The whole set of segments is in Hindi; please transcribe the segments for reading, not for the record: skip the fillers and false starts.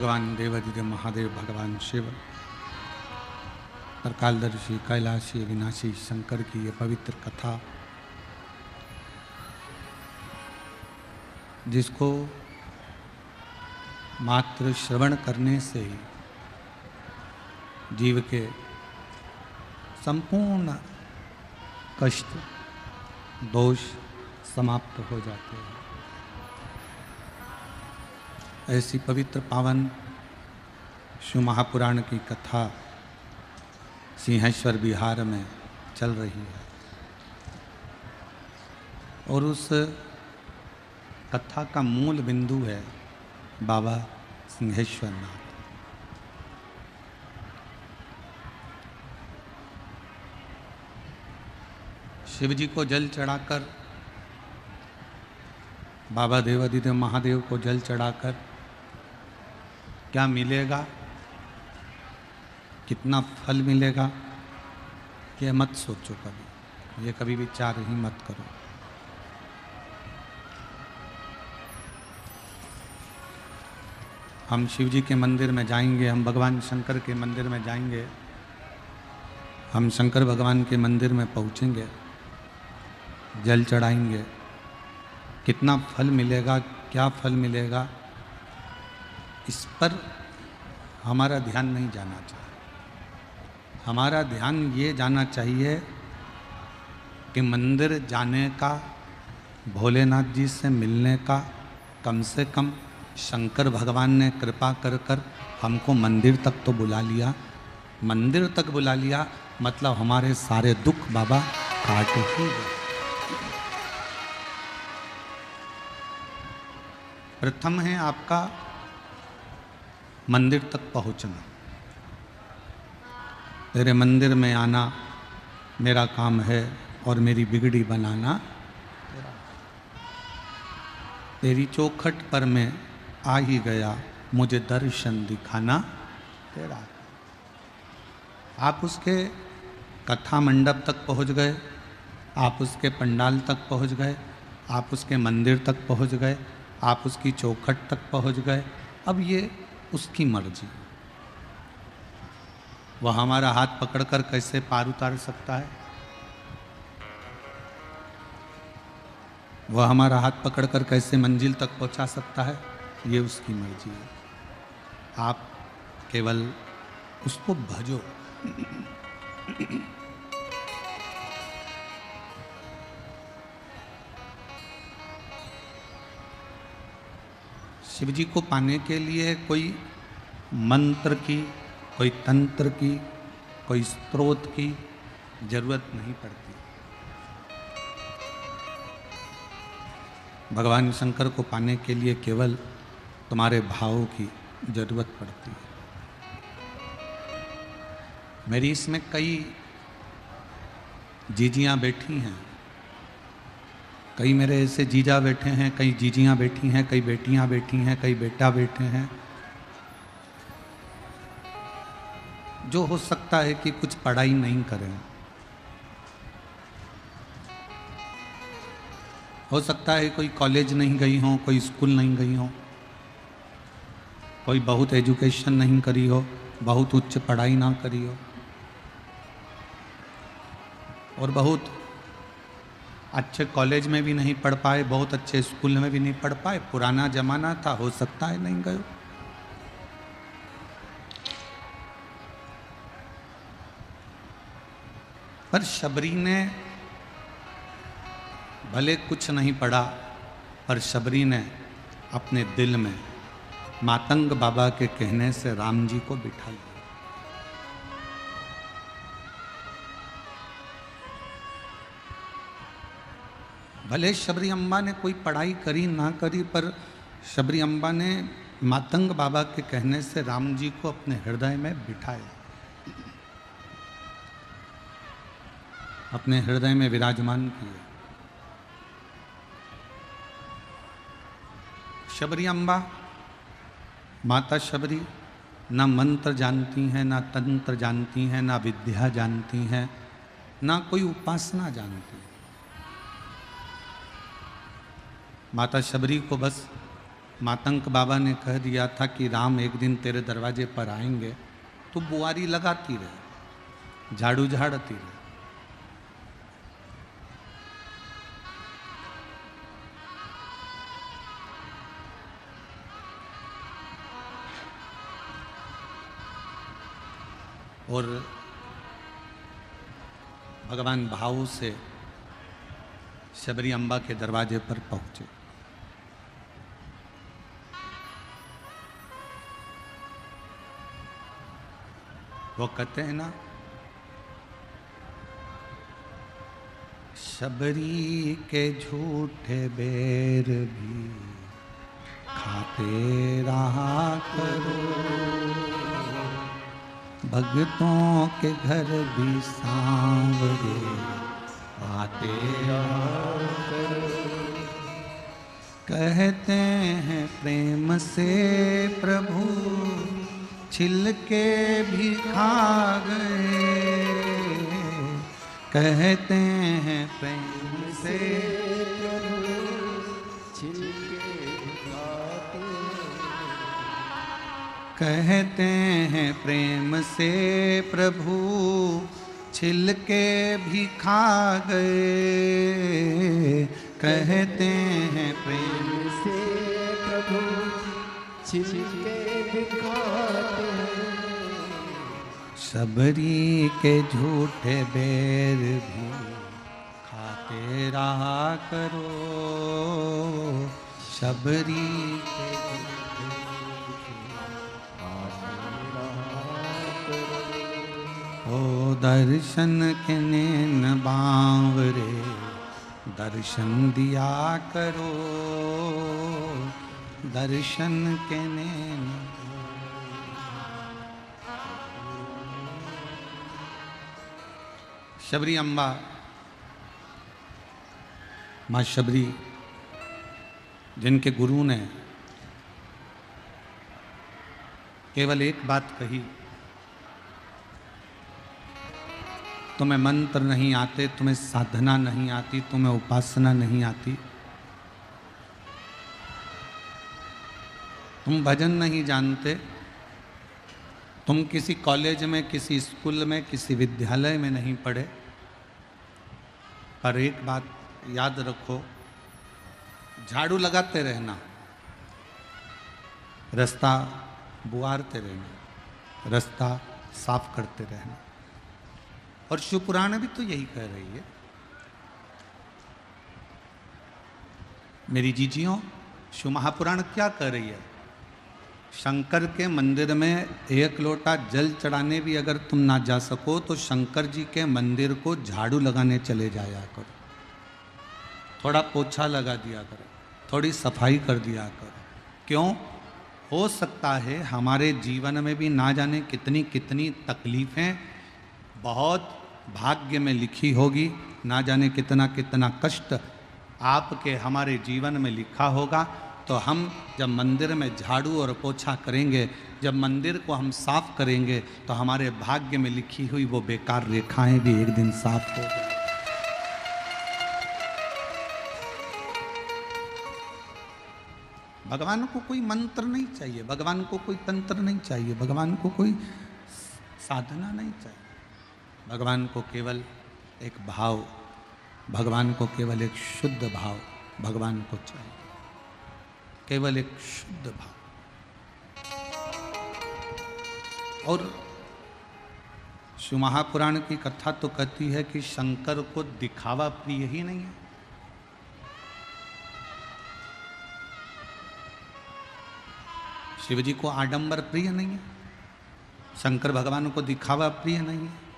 भगवान देवादिदेव महादेव भगवान शिव त्रिकालदर्शी कैलाशी अविनाशी शंकर की ये पवित्र कथा जिसको मात्र श्रवण करने से ही जीव के संपूर्ण कष्ट दोष समाप्त हो जाते हैं। ऐसी पवित्र पावन शिव महापुराण की कथा सिंहेश्वर बिहार में चल रही है और उस कथा का मूल बिंदु है बाबा सिंहेश्वर नाथ। शिव जी को जल चढ़ाकर, बाबा देवादिदेव महादेव को जल चढ़ाकर क्या मिलेगा, कितना फल मिलेगा, ये मत सोचो कभी, ये कभी विचार ही मत करो। हम शिव जी के मंदिर में जाएंगे, हम भगवान शंकर के मंदिर में जाएंगे, हम शंकर भगवान के मंदिर में पहुंचेंगे, जल चढ़ाएंगे, कितना फल मिलेगा, क्या फल मिलेगा, इस पर हमारा ध्यान नहीं जाना चाहिए। हमारा ध्यान ये जाना चाहिए कि मंदिर जाने का, भोलेनाथ जी से मिलने का, कम से कम शंकर भगवान ने कृपा कर कर हमको मंदिर तक तो बुला लिया। मंदिर तक बुला लिया मतलब हमारे सारे दुख बाबा काट ही गए। प्रथम है आपका मंदिर तक पहुंचना। तेरे मंदिर में आना मेरा काम है और मेरी बिगड़ी बनाना तेरा। तेरी चौखट पर मैं आ ही गया, मुझे दर्शन दिखाना तेरा। आप उसके कथा मंडप तक पहुंच गए, आप उसके पंडाल तक पहुंच गए, आप उसके मंदिर तक पहुंच गए, आप उसकी चौखट तक पहुंच गए। अब ये उसकी मर्जी। वह हमारा हाथ पकड़कर कैसे पार उतार सकता है, वह हमारा हाथ पकड़कर कैसे मंजिल तक पहुंचा सकता है, ये उसकी मर्जी है। आप केवल उसको भजो। शिव जी को पाने के लिए कोई मंत्र की, कोई तंत्र की, कोई स्तोत्र की जरूरत नहीं पड़ती। भगवान शंकर को पाने के लिए केवल तुम्हारे भावों की जरूरत पड़ती है। मेरी इसमें कई जीजियां बैठी हैं, कई मेरे ऐसे जीजा बैठे हैं, कई जीजियां बैठी हैं, कई बेटियां बैठी हैं, कई बेटा बैठे हैं, जो हो सकता है कि कुछ पढ़ाई नहीं करें, हो सकता है कोई कॉलेज नहीं गई हो, कोई स्कूल नहीं गई हो, कोई बहुत एजुकेशन नहीं करी हो, बहुत उच्च पढ़ाई ना करी हो, और बहुत अच्छे कॉलेज में भी नहीं पढ़ पाए, बहुत अच्छे स्कूल में भी नहीं पढ़ पाए। पुराना जमाना था, हो सकता है नहीं गए। पर शबरी ने भले कुछ नहीं पढ़ा, पर शबरी ने अपने दिल में मातंग बाबा के कहने से राम जी को बिठा लिया। भले शबरी अम्बा ने कोई पढ़ाई करी ना करी, पर शबरी अम्बा ने मातंग बाबा के कहने से राम जी को अपने हृदय में बिठाया, अपने हृदय में विराजमान किया। शबरी अम्बा, माता शबरी ना मंत्र जानती हैं, ना तंत्र जानती हैं, ना विद्या जानती हैं, ना कोई उपासना जानती हैं। माता शबरी को बस मातंग बाबा ने कह दिया था कि राम एक दिन तेरे दरवाजे पर आएंगे, तो बुआरी लगाती रहे, झाड़ू झाड़ती रहे। और भगवान भाव से शबरी अम्बा के दरवाजे पर पहुंचे। वो कहते हैं ना, शबरी के झूठे बेर भी खाते रहा करो, भक्तों के घर भी सांवरे आते रहा करो। कहते हैं प्रेम से प्रभु छिलके भी खा गए, कहते हैं प्रेम से प्रभु छिलके भी खाते, कहते हैं प्रेम से प्रभु छिलके भी खा गए, कहते हैं प्रेम से प्रभु छिलके भी खाते हैं। शबरी के झूठे बेर भी खाते रहा करो, शबरी के ओ दर्शन के नैन बांवरे दर्शन दिया करो, दर्शन के नैन। शबरी अम्बा, माँ शबरी, जिनके गुरु ने केवल एक बात कही, तुम्हें मंत्र नहीं आते, तुम्हें साधना नहीं आती, तुम्हें उपासना नहीं आती, तुम भजन नहीं जानते, तुम किसी कॉलेज में, किसी स्कूल में, किसी विद्यालय में नहीं पढ़े, पर एक बात याद रखो, झाड़ू लगाते रहना, रास्ता बुआरते रहना, रास्ता साफ करते रहना। और शिव पुराण भी तो यही कह रही है। मेरी जीजियों, शिव महापुराण क्या कह रही है? शंकर के मंदिर में एक लोटा जल चढ़ाने भी अगर तुम ना जा सको तो शंकर जी के मंदिर को झाड़ू लगाने चले जाया करो, थोड़ा पोछा लगा दिया करो, थोड़ी सफाई कर दिया करो। क्यों? हो सकता है हमारे जीवन में भी ना जाने कितनी कितनी तकलीफ़ें बहुत भाग्य में लिखी होगी, ना जाने कितना कितना कष्ट आपके हमारे जीवन में लिखा होगा। तो हम जब मंदिर में झाड़ू और पोछा करेंगे, जब मंदिर को हम साफ करेंगे, तो हमारे भाग्य में लिखी हुई वो बेकार रेखाएं भी एक दिन साफ हो जाएंगी। भगवान को कोई मंत्र नहीं चाहिए, भगवान को कोई तंत्र नहीं चाहिए, भगवान को कोई साधना नहीं चाहिए। भगवान को केवल एक भाव, भगवान को केवल एक शुद्ध भाव भगवान को चाहिए, केवल एक शुद्ध भाव। और शिव महापुराण की कथा तो कहती है कि शंकर को दिखावा प्रिय ही नहीं है। शिव जी को आडंबर प्रिय नहीं है, शंकर भगवान को दिखावा प्रिय नहीं है।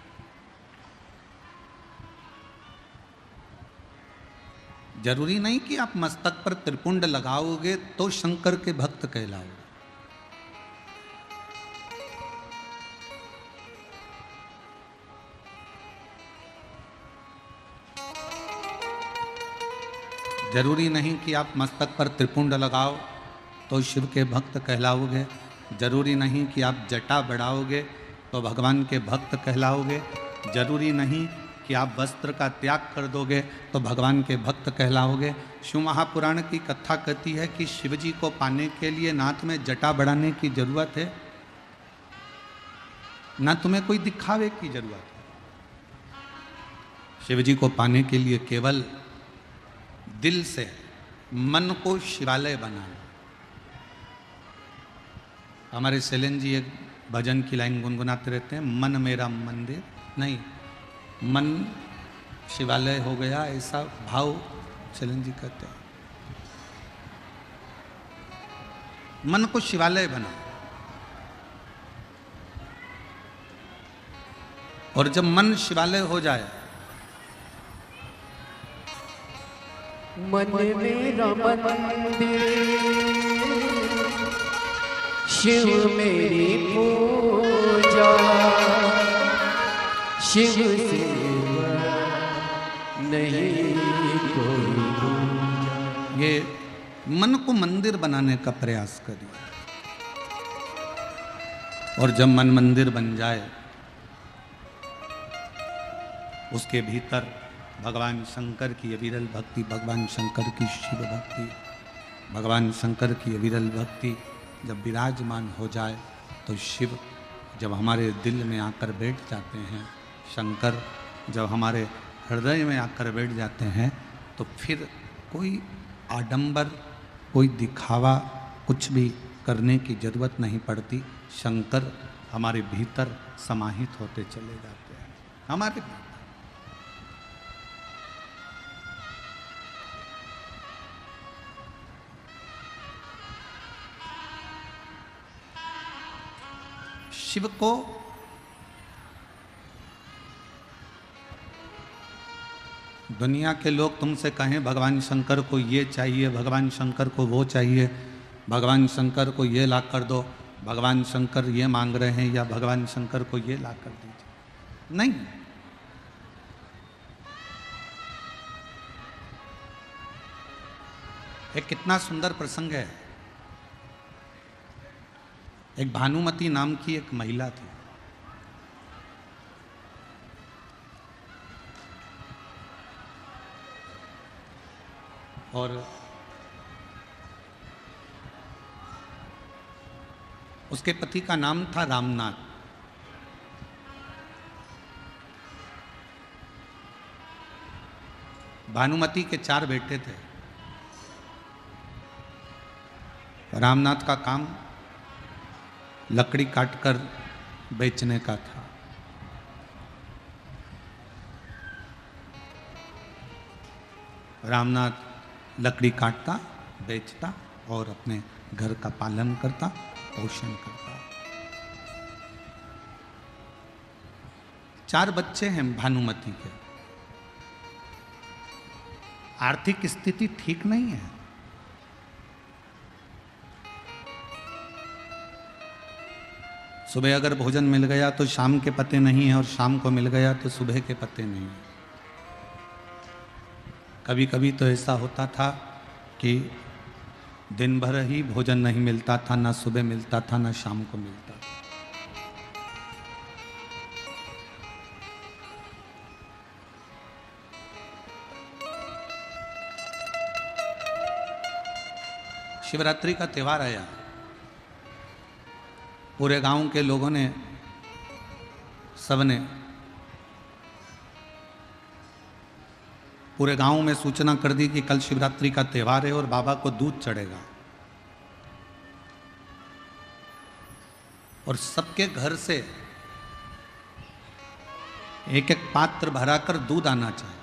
जरूरी नहीं कि आप मस्तक पर त्रिपुंड लगाओगे तो शंकर के भक्त कहलाओगे। जरूरी नहीं कि आप मस्तक पर त्रिपुंड लगाओ तो शिव के भक्त कहलाओगे। जरूरी नहीं कि आप जटा बढ़ाओगे तो भगवान के भक्त कहलाओगे। जरूरी नहीं कि आप वस्त्र का त्याग कर दोगे तो भगवान के भक्त कहलाओगे। शिव महापुराण की कथा कहती है कि शिव जी को पाने के लिए ना तुम्हें जटा बढ़ाने की जरूरत है, ना तुम्हें कोई दिखावे की जरूरत है। शिव जी को पाने के लिए केवल दिल से मन को शिवालय बनाना। हमारे सेलन जी एक भजन की लाइन गुनगुनाते रहते हैं, मन मेरा मंदिर नहीं, मन शिवालय हो गया, ऐसा भाव सेलन जी कहते हैं। मन को शिवालय बना, और जब मन शिवालय हो जाए, मन मेरा मंदिर, शिव मेरी पूजा, शिव सिवा नहीं कोई दूजा। ये मन को मंदिर बनाने का प्रयास करिए, और जब मन मंदिर बन जाए उसके भीतर भगवान शंकर की अविरल भक्ति, भगवान शंकर की शिव भक्ति, भगवान शंकर की अविरल भक्ति जब विराजमान हो जाए तो शिव जब हमारे दिल में आकर बैठ जाते हैं, शंकर जब हमारे हृदय में आकर बैठ जाते हैं, तो फिर कोई आडंबर, कोई दिखावा, कुछ भी करने की जरूरत नहीं पड़ती। शंकर हमारे भीतर समाहित होते चले जाते हैं, हमारे भीतर। शिव को दुनिया के लोग तुमसे कहें भगवान शंकर को ये चाहिए, भगवान शंकर को वो चाहिए, भगवान शंकर को ये ला कर दो, भगवान शंकर ये मांग रहे हैं, या भगवान शंकर को ये ला कर दीजिए, नहीं। एक कितना सुंदर प्रसंग है। एक भानुमति नाम की एक महिला थी, और उसके पति का नाम था रामनाथ। भानुमति के 4 बेटे थे। रामनाथ का काम लकड़ी काटकर बेचने का था। रामनाथ लकड़ी काटता, बेचता और अपने घर का पालन करता, पोषण करता। 4 बच्चे हैं भानुमति के। आर्थिक स्थिति ठीक नहीं है। सुबह अगर भोजन मिल गया तो शाम के पते नहीं है, और शाम को मिल गया तो सुबह के पते नहीं है। कभी कभी तो ऐसा होता था कि दिन भर ही भोजन नहीं मिलता था, ना सुबह मिलता था, ना शाम को मिलता था। शिवरात्रि का त्योहार आया। पूरे गांव के लोगों ने, सबने, पूरे गांव में सूचना कर दी कि कल शिवरात्रि का त्योहार है और बाबा को दूध चढ़ेगा। और सबके घर से एक एक पात्र भराकर दूध आना चाहिए।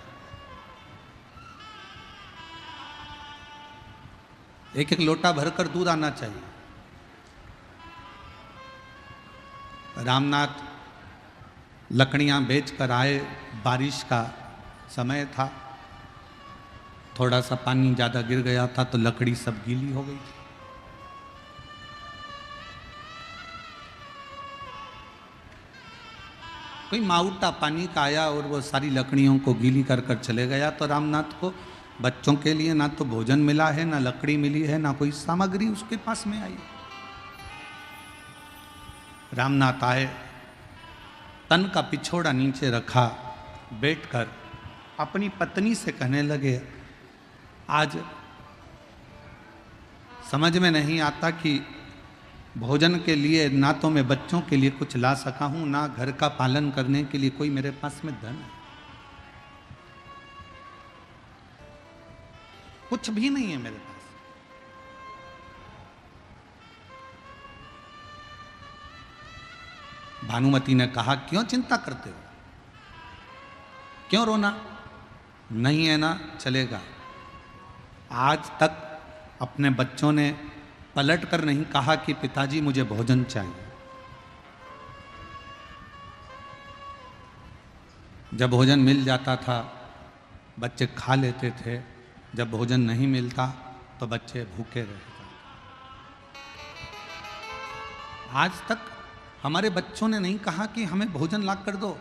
एक एक लोटा भरकर दूध आना चाहिए। रामनाथ लकड़ियां बेचकर आए। बारिश का समय था, थोड़ा सा पानी ज़्यादा गिर गया था तो लकड़ी सब गीली हो गई थी। कोई माउटा पानी का आया और वो सारी लकड़ियों को गीली कर कर चले गया। तो रामनाथ को बच्चों के लिए ना तो भोजन मिला है, ना लकड़ी मिली है, ना कोई सामग्री उसके पास में आई। रामनाथ आए, तन का पिछोड़ा नीचे रखा बैठकर अपनी पत्नी से कहने लगे, आज समझ में नहीं आता कि भोजन के लिए ना तो मैं बच्चों के लिए कुछ ला सका हूं, ना घर का पालन करने के लिए कोई मेरे पास में धन है, कुछ भी नहीं है मेरे पास। भानुमति ने कहा, क्यों चिंता करते हो, क्यों रोना, नहीं है ना चलेगा। आज तक अपने बच्चों ने पलट कर नहीं कहा कि पिताजी मुझे भोजन चाहिए। जब भोजन मिल जाता था बच्चे खा लेते थे, जब भोजन नहीं मिलता तो बच्चे भूखे रहते। आज तक हमारे बच्चों ने नहीं कहा कि हमें भोजन ला कर दो।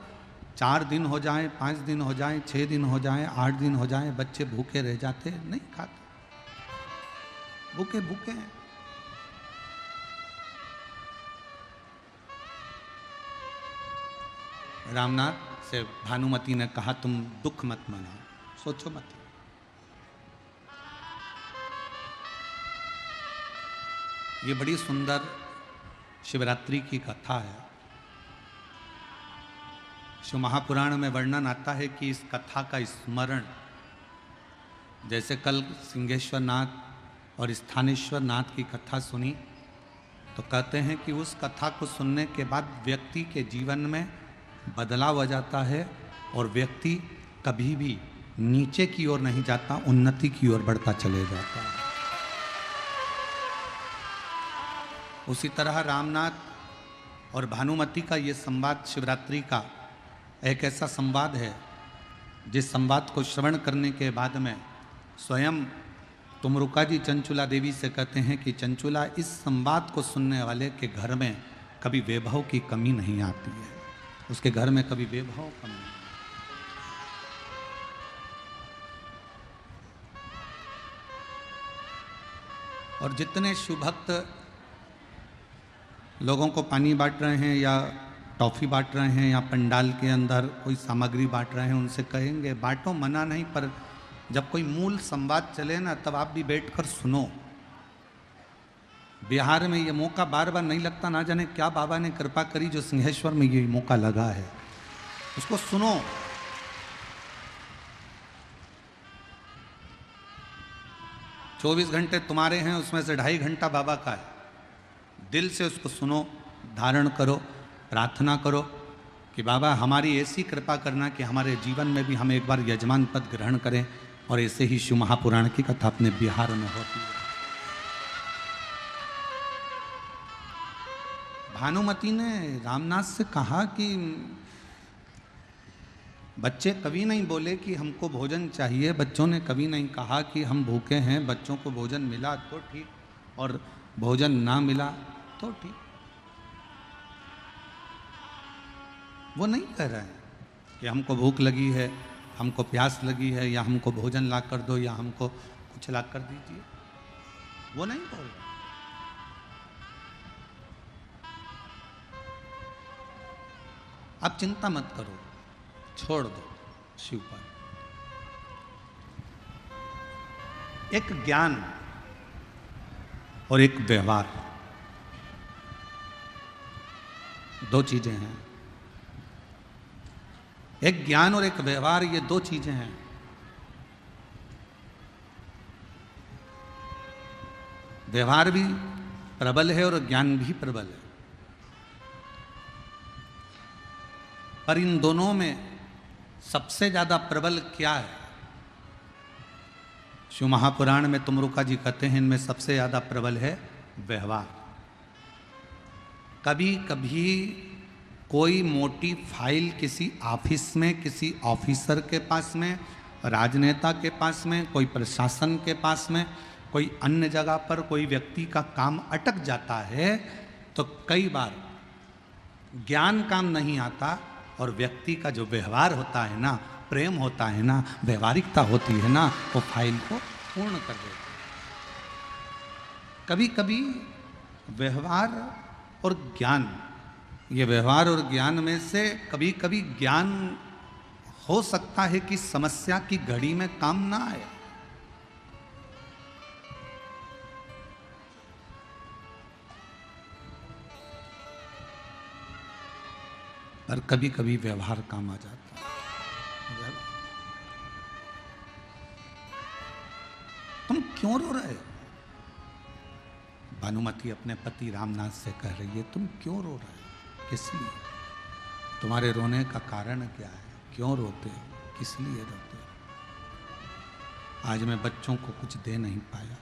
4 दिन हो जाए, 5 दिन हो जाए, 6 दिन हो जाए, 8 दिन हो जाए, बच्चे भूखे रह जाते, नहीं खाते, भूखे भूखे हैं। रामनाथ से भानुमति ने कहा, तुम दुख मत मनाओ, सोचो मत। ये बड़ी सुंदर शिवरात्रि की कथा है। शिव महापुराण में वर्णन आता है कि इस कथा का स्मरण, जैसे कल सिंहेश्वर नाथ और स्थानेश्वर नाथ की कथा सुनी, तो कहते हैं कि उस कथा को सुनने के बाद व्यक्ति के जीवन में बदलाव आ जाता है और व्यक्ति कभी भी नीचे की ओर नहीं जाता, उन्नति की ओर बढ़ता चले जाता है। उसी तरह रामनाथ और भानुमति का ये संवाद शिवरात्रि का एक ऐसा संवाद है जिस संवाद को श्रवण करने के बाद में स्वयं तुमरुका जी चंचुला देवी से कहते हैं कि चंचुला, इस संवाद को सुनने वाले के घर में कभी वैभव की कमी नहीं आती है, उसके घर में कभी वैभव कमी नहीं। और जितने शिवभक्त लोगों को पानी बांट रहे हैं या टॉफ़ी बांट रहे हैं या पंडाल के अंदर कोई सामग्री बांट रहे हैं, उनसे कहेंगे बांटो, मना नहीं, पर जब कोई मूल संवाद चले ना तब आप भी बैठकर सुनो। बिहार में ये मौका बार बार नहीं लगता, ना जाने क्या बाबा ने कृपा करी जो सिंहेश्वर में ये मौका लगा है, उसको सुनो। चौबीस घंटे तुम्हारे हैं, उसमें से 2.5 घंटा बाबा का है। दिल से उसको सुनो, धारण करो, प्रार्थना करो कि बाबा हमारी ऐसी कृपा करना कि हमारे जीवन में भी हम एक बार यजमान पद ग्रहण करें। और ऐसे ही शिव महापुराण की कथा अपने बिहार में होती है। भानुमति ने रामनाथ से कहा कि बच्चे कभी नहीं बोले कि हमको भोजन चाहिए, बच्चों ने कभी नहीं कहा कि हम भूखे हैं, बच्चों को भोजन मिला तो ठीक और भोजन ना मिला तो ठीक। वो नहीं कह रहे हैं कि हमको भूख लगी है, हमको प्यास लगी है, या हमको भोजन ला कर दो, या हमको कुछ ला कर दीजिए, वो नहीं बोल रहे। आप चिंता मत करो, छोड़ दो शिव पर। एक ज्ञान और एक व्यवहार, दो चीजें हैं। एक ज्ञान और एक व्यवहार, ये दो चीजें हैं। व्यवहार भी प्रबल है और ज्ञान भी प्रबल है, पर इन दोनों में सबसे ज्यादा प्रबल क्या है? शिव महापुराण में तुमरुका जी कहते हैं इनमें सबसे ज्यादा प्रबल है व्यवहार। कभी कभी कोई मोटी फाइल किसी ऑफिस में, किसी ऑफिसर के पास में, राजनेता के पास में, कोई प्रशासन के पास में, कोई अन्य जगह पर कोई व्यक्ति का काम अटक जाता है, तो कई बार ज्ञान काम नहीं आता और व्यक्ति का जो व्यवहार होता है ना, प्रेम होता है ना, व्यवहारिकता होती है ना, वो फाइल को पूर्ण कर देता है। कभी कभी व्यवहार और ज्ञान, ये व्यवहार और ज्ञान में से कभी कभी ज्ञान हो सकता है कि समस्या की घड़ी में काम ना आए, पर कभी कभी व्यवहार काम आ जाता है। तुम क्यों रो रहे हो? भानुमति अपने पति रामनाथ से कह रही है, तुम क्यों रो रहे हो? किस लिए? तुम्हारे रोने का कारण क्या है? क्यों रोते हो? किस लिए रोते हो? आज मैं बच्चों को कुछ दे नहीं पाया,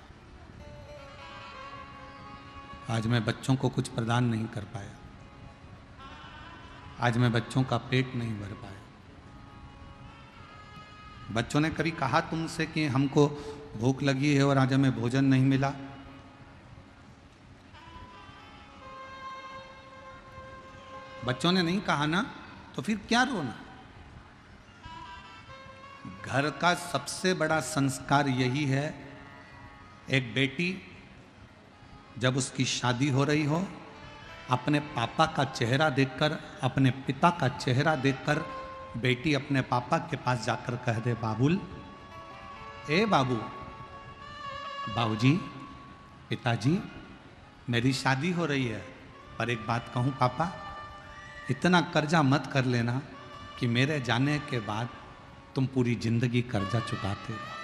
आज मैं बच्चों को कुछ प्रदान नहीं कर पाया, आज मैं बच्चों का पेट नहीं भर पाया। बच्चों ने कभी कहा तुमसे कि हमको भूख लगी है और आज हमें भोजन नहीं मिला? बच्चों ने नहीं कहा ना, तो फिर क्या रोना? घर का सबसे बड़ा संस्कार यही है, एक बेटी जब उसकी शादी हो रही हो, अपने पापा का चेहरा देखकर, अपने पिता का चेहरा देखकर बेटी अपने पापा के पास जाकर कह दे, बाबुल, ए बाबू, बाबूजी, पिताजी, मेरी शादी हो रही है, पर एक बात कहूं पापा, इतना कर्जा मत कर लेना कि मेरे जाने के बाद तुम पूरी जिंदगी कर्जा चुकाते रहो।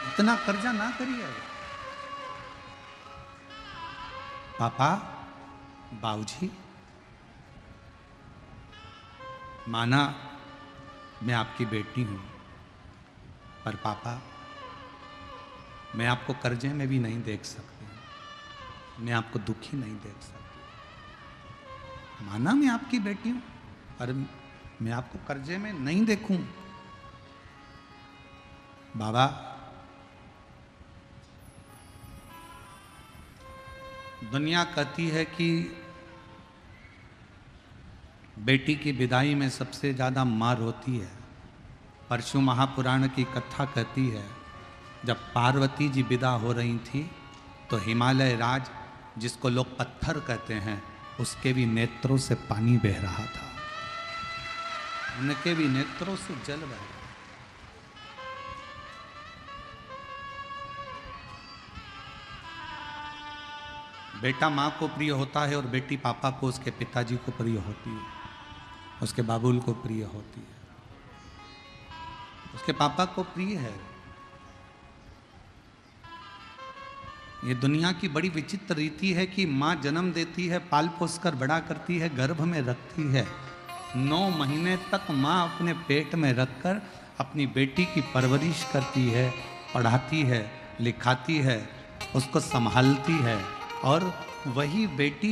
इतना कर्जा ना करिए पापा। बाबूजी, माना मैं आपकी बेटी हूं, पर पापा मैं आपको कर्जे में भी नहीं देख सकती, मैं आपको दुखी नहीं देख सकती। माना मैं आपकी बेटी हूं, पर मैं आपको कर्जे में नहीं देखूं। बाबा, दुनिया कहती है कि बेटी की विदाई में सबसे ज्यादा मार होती है। परशु महापुराण की कथा कहती है, जब पार्वती जी विदा हो रही थी तो हिमालय राज, जिसको लोग पत्थर कहते हैं, उसके भी नेत्रों से पानी बह रहा था, उनके भी नेत्रों से जल बह रहा। बेटा माँ को प्रिय होता है और बेटी पापा को, उसके पिताजी को प्रिय होती है, उसके बाबुल को प्रिय होती है, उसके पापा को प्रिय है। ये दुनिया की बड़ी विचित्र रीति है कि माँ जन्म देती है, पाल पोस कर बड़ा करती है, गर्भ में रखती है, 9 महीने तक माँ अपने पेट में रखकर अपनी बेटी की परवरिश करती है, पढ़ाती है, लिखाती है, उसको संभालती है। और वही बेटी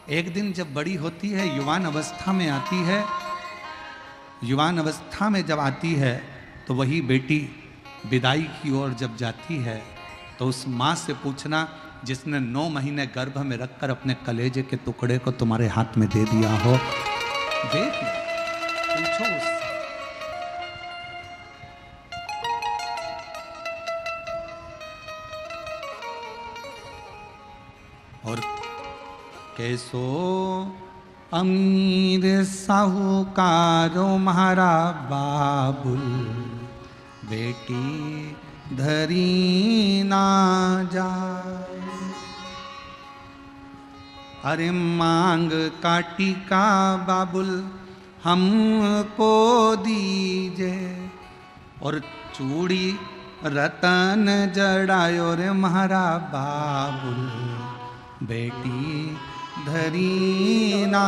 एक दिन जब बड़ी होती है, युवान अवस्था में आती है, युवान अवस्था में जब आती है तो वही बेटी विदाई की ओर जब जाती है, तो उस माँ से पूछना जिसने 9 महीने गर्भ में रखकर अपने कलेजे के टुकड़े को तुम्हारे हाथ में दे दिया हो, देख पूछो उससे। और कैसो अमीर साहूकारो म्हारा बाबुल, बेटी धरी ना जाए। अरे मांग काटी का बाबुल हमको दीजे, और चूड़ी रतन जड़ायो रे म्हारा बाबुल, बेटी धरी ना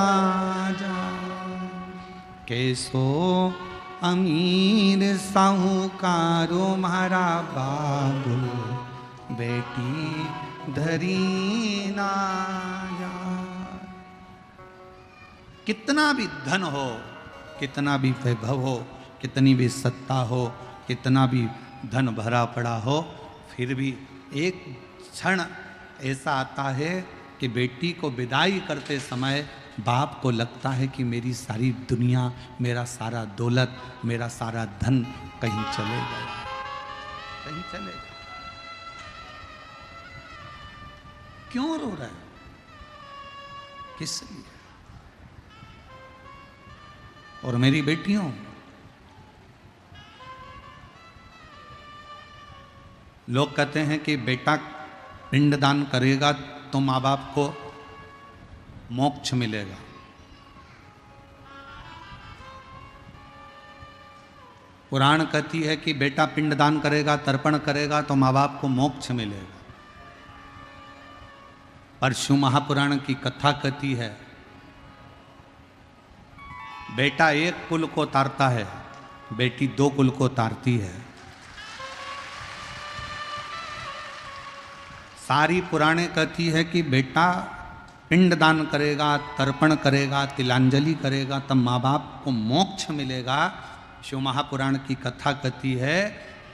जाए। कैसो अमीर साहूकारो म्हारा बाबुल, बेटी धरी ना जाए। कितना भी धन हो, कितना भी वैभव हो, कितनी भी सत्ता हो, कितना भी धन भरा पड़ा हो, फिर भी एक क्षण ऐसा आता है कि बेटी को विदाई करते समय बाप को लगता है कि मेरी सारी दुनिया, मेरा सारा दौलत, मेरा सारा धन कहीं चले गया, कहीं चले गया। क्यों रो रहा है? किस लिए? और मेरी बेटियों, लोग कहते हैं कि बेटा पिंडदान करेगा तो माँ बाप को मोक्ष मिलेगा। पुराण कहती है कि बेटा पिंडदान करेगा, तर्पण करेगा तो माँ बाप को मोक्ष मिलेगा। पर शिव महापुराण की कथा कहती है बेटा एक कुल को तारता है, बेटी 2 कुल को तारती है। सारी पुराणे कहती है कि बेटा पिंडदान करेगा, तर्पण करेगा, तिलांजलि करेगा तब माँ बाप को मोक्ष मिलेगा। शिव महापुराण की कथा कहती है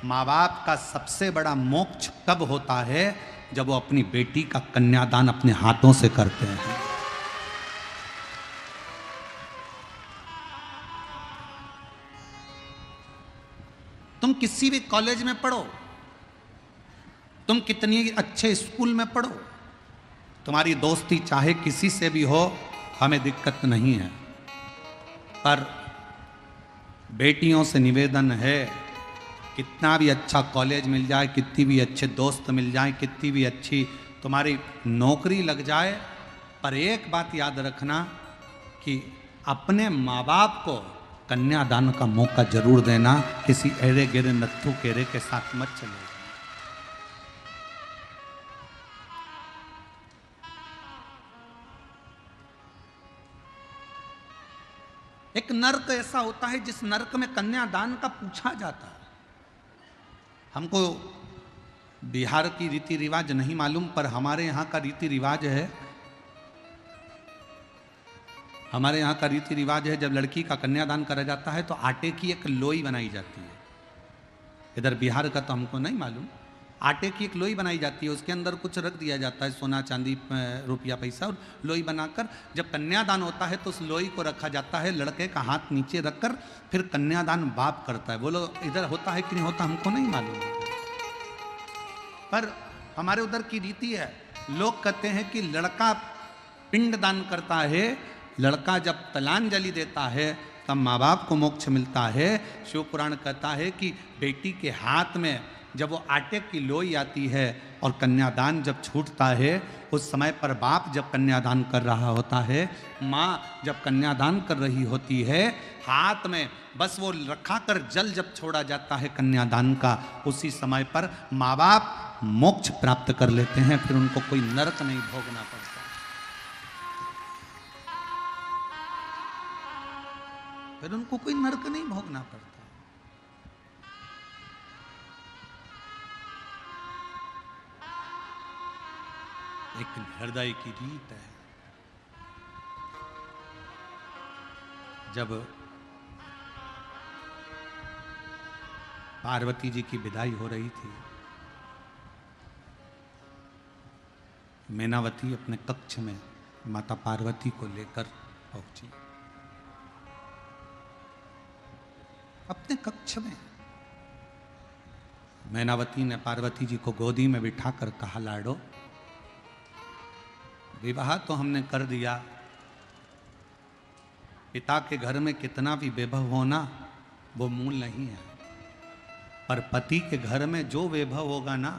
माँ बाप का सबसे बड़ा मोक्ष कब होता है? जब वो अपनी बेटी का कन्यादान अपने हाथों से करते हैं। तुम किसी भी कॉलेज में पढ़ो, तुम कितनी अच्छे स्कूल में पढ़ो, तुम्हारी दोस्ती चाहे किसी से भी हो, हमें दिक्कत नहीं है। पर बेटियों से निवेदन है, कितना भी अच्छा कॉलेज मिल जाए, कितनी भी अच्छे दोस्त मिल जाए, कितनी भी अच्छी तुम्हारी नौकरी लग जाए, पर एक बात याद रखना कि अपने माँ बाप को कन्यादान का मौका जरूर देना। किसी एरे गिरे नत्थु केरे के साथ मत चलो। एक नर्क ऐसा होता है जिस नर्क में कन्यादान का पूछा जाता है। हमको बिहार की रीति रिवाज नहीं मालूम, पर हमारे यहाँ का रीति रिवाज है, हमारे यहाँ का रीति रिवाज है जब लड़की का कन्यादान करा जाता है तो आटे की एक लोई बनाई जाती है। इधर बिहार का तो हमको नहीं मालूम। आटे की एक लोई बनाई जाती है, उसके अंदर कुछ रख दिया जाता है, सोना चांदी रुपया पैसा, और लोई बनाकर जब कन्यादान होता है तो उस लोई को रखा जाता है, लड़के का हाथ नीचे रखकर फिर कन्यादान बाप करता है। बोलो इधर होता है कि नहीं होता, हमको नहीं मालूम, पर हमारे उधर की रीति है। लोग कहते हैं कि लड़का पिंडदान करता है, लड़का जब तलांजलि देता है तब माँ बाप को मोक्ष मिलता है। शिव पुराण कहता है कि बेटी के हाथ में जब वो आटे की लोई आती है और कन्यादान जब छूटता है, उस समय पर बाप जब कन्यादान कर रहा होता है, माँ जब कन्यादान कर रही होती है, हाथ में बस वो रखा कर जल जब छोड़ा जाता है कन्यादान का, उसी समय पर माँ बाप मोक्ष प्राप्त कर लेते हैं। फिर उनको कोई नरक नहीं भोगना पड़ता। फिर उनको कोई नरक नहीं भोगना पड़ता। एक हृदय की रीत है। जब पार्वती जी की विदाई हो रही थी, मैनावती अपने कक्ष में माता पार्वती को लेकर पहुंची। अपने कक्ष में मैनावती ने पार्वती जी को गोदी में बिठाकर कहा, लाडो विवाह तो हमने कर दिया, पिता के घर में कितना भी वैभव होना वो मूल नहीं है, पर पति के घर में जो वैभव होगा ना,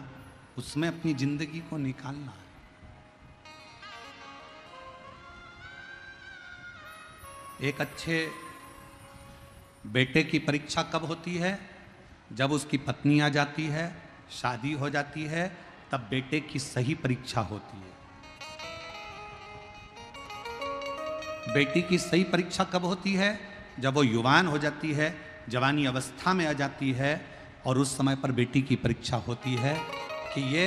उसमें अपनी जिंदगी को निकालना है। एक अच्छे बेटे की परीक्षा कब होती है? जब उसकी पत्नी आ जाती है, शादी हो जाती है, तब बेटे की सही परीक्षा होती है। बेटी की सही परीक्षा कब होती है? जब वो युवान हो जाती है, जवानी अवस्था में आ जाती है, और उस समय पर बेटी की परीक्षा होती है कि ये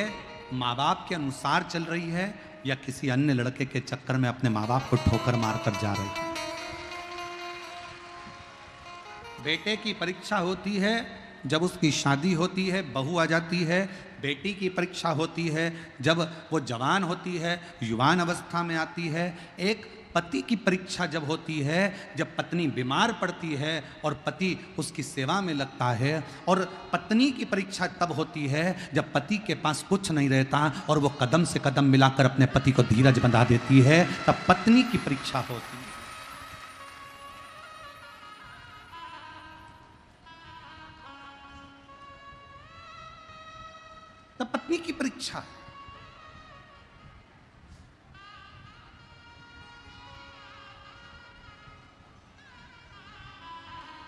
माँ बाप के अनुसार चल रही है या किसी अन्य लड़के के चक्कर में अपने माँ बाप को ठोकर मारकर जा रही है। बेटे की परीक्षा होती है जब उसकी शादी होती है, बहू आ जाती है। बेटी की परीक्षा होती है जब वो जवान होती है, युवान अवस्था में आती है। एक पति की परीक्षा जब होती है, जब पत्नी बीमार पड़ती है और पति उसकी सेवा में लगता है। और पत्नी की परीक्षा तब होती है जब पति के पास कुछ नहीं रहता और वो कदम से कदम मिलाकर अपने पति को धीरज बंधा देती है, तब पत्नी की परीक्षा होती है। इच्छा है।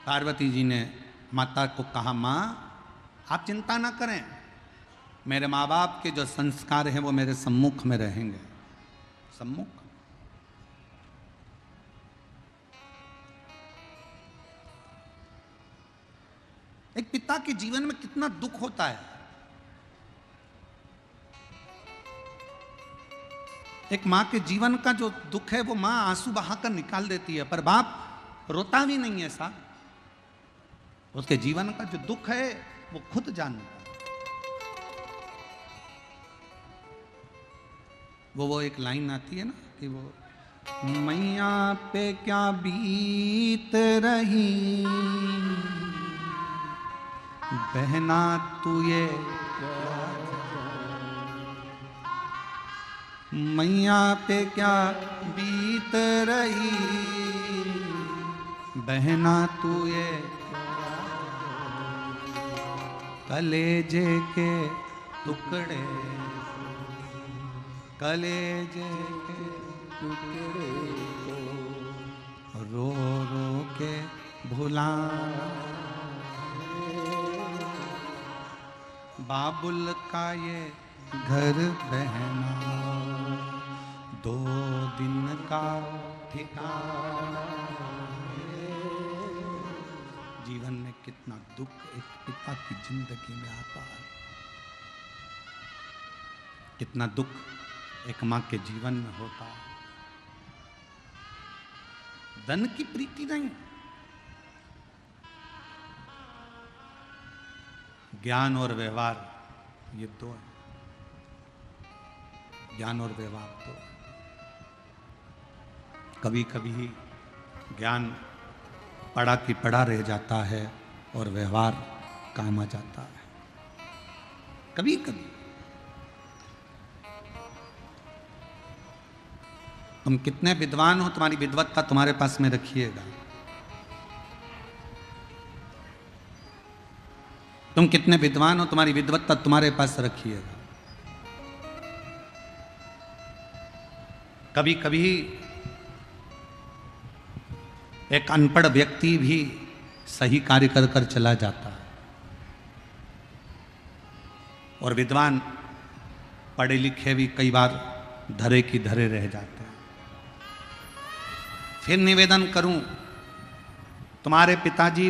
पार्वती जी ने माता को कहा, मां आप चिंता ना करें, मेरे माँ बाप के जो संस्कार हैं वो मेरे सम्मुख में रहेंगे। सम्मुख। एक पिता के जीवन में कितना दुख होता है। एक मां के जीवन का जो दुख है वो मां आंसू बहाकर निकाल देती है, पर बाप रोता भी नहीं है साहब। उसके जीवन का जो दुख है वो खुद जानता है। वो एक लाइन आती है ना कि वो मैया पे क्या बीत रही बहना तू ये, मैया पे क्या बीत रही बहना तू ये, कलेजे के टुकड़े, कलेजे के टुकड़े को रो रो के भुलाना, बाबुल का ये घर बहना 2 दिन का ठिकाना। जीवन में कितना दुख एक पिता की जिंदगी में आता है, कितना दुख एक मां के जीवन में होता है। धन की प्रीति नहीं, ज्ञान और व्यवहार ये दो है। ज्ञान और व्यवहार तो कभी कभी ज्ञान पढ़ा की पढ़ा रह जाता है और व्यवहार काम आ जाता है कभी कभी। तुम कितने विद्वान हो, तुम्हारी विद्वत्ता तुम्हारे पास में रखिएगा। तुम कितने विद्वान हो, तुम्हारी विद्वत्ता तुम्हारे पास रखिएगा। कभी कभी एक अनपढ़ व्यक्ति भी सही कार्य कर कर चला जाता है और विद्वान पढ़े लिखे भी कई बार धरे की धरे रह जाते हैं। फिर निवेदन करूं, तुम्हारे पिताजी